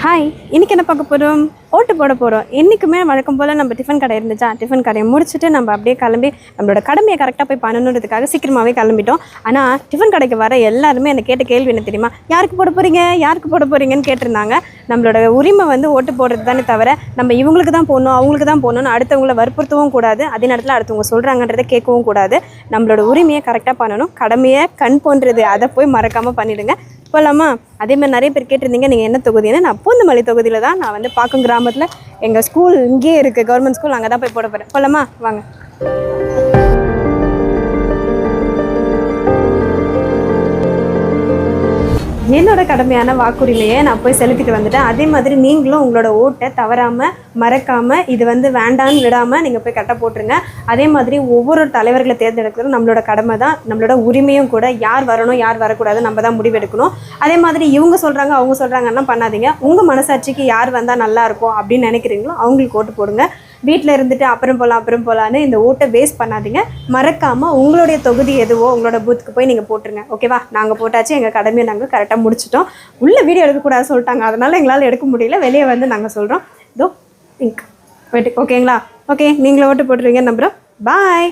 Hi, இன்றைக்கி என்ன பார்க்க போகிறோம்? ஓட்டு போட போகிறோம். என்றைக்குமே வழக்கம் போல் நம்ம டிஃபன் கடை இருந்துச்சா, டிஃபன் கடையை முடிச்சுட்டு நம்ம அப்படியே கிளம்பி நம்மளோட கடமையை கரெக்டாக போய் பண்ணணுன்றதுக்காக சீக்கிரமாகவே கிளம்பிட்டோம். ஆனால் டிஃபன் கடைக்கு வர எல்லாருமே என்னை கேட்ட கேள்வி என்ன தெரியுமா? யாருக்கு போட போகிறீங்க, யாருக்கு போட போகிறீங்கன்னு கேட்டிருந்தாங்க. நம்மளோட உரிமை ஓட்டு போடுறது தானே தவிர நம்ம இவங்களுக்கு தான் போடணும் அவங்களுக்கு தான் போடணும்னு அடுத்தவங்களை வற்புறுத்தவும் கூடாது. அதே நேரத்தில் அடுத்தவங்க சொல்கிறாங்கன்றதை கேட்கவும் கூடாது. நம்மளோட உரிமையை கரெக்டாக பண்ணணும். கடமையை கண் போன்றது, அதை போய் மறக்காமல் பண்ணிவிடுங்க. போகலாமா? அதேமாதிரி நிறைய பேர் கேட்டிருந்தீங்க நீங்கள் என்ன தொகுதின்னு. நான் பூந்தமல்லி தொகுதியில் தான் நான் பாக்கம் கிராமத்தில் எங்கள் ஸ்கூல் இங்கேயே இருக்குது, கவர்மெண்ட் ஸ்கூல். அங்கே தான் போய் போட போகிறேன். போகலாமா? வாங்க. என்னோட கடமையான வாக்குரிமையை நான் போய் செலுத்திட்டு வந்துட்டேன். அதே மாதிரி நீங்களும் உங்களோட ஓட்டை தவறாமல் மறக்காமல் இது வேண்டான்னு விடாமல் நீங்கள் போய் கட்ட போட்டுருங்க. அதே மாதிரி ஒவ்வொரு தலைவர்களை தேர்ந்தெடுக்கிறது நம்மளோட கடமை தான், நம்மளோட உரிமையும் கூட. யார் வரணும் யார் வரக்கூடாது நம்ம தான் முடிவெடுக்கணும். அதே மாதிரி இவங்க சொல்கிறாங்க அவங்க சொல்கிறாங்கன்னா பண்ணாதீங்க. உங்கள் மனசாட்சிக்கு யார் வந்தால் நல்லாயிருக்கும் அப்படின்னு நினைக்கிறீங்களோ அவங்களுக்கு ஓட்டு போடுங்க. வீட்டில் இருந்துட்டு அப்புறம் போகலான்னு இந்த ஓட்டை வேஸ்ட் பண்ணாதீங்க. மறக்காமல் உங்களுடைய தொகுதி எதுவோ உங்களோட பூத்துக்கு போய் நீங்கள் போட்டுருங்க. ஓகேவா? நாங்கள் போட்டாச்சு, எங்கள் கடமையை நாங்கள் கரெக்டாக முடிச்சிட்டோம். உள்ள வீடியோ எடுக்கக்கூடாது சொல்லிட்டாங்க, அதனால் எங்களால் எடுக்க முடியல. வெளியே நாங்கள் சொல்கிறோம். இதோ திங்க் ஓகேங்களா? ஓகே, நீங்களும் ஓட்டு போட்டுருவீங்க நம்புகிறோம். பாய்.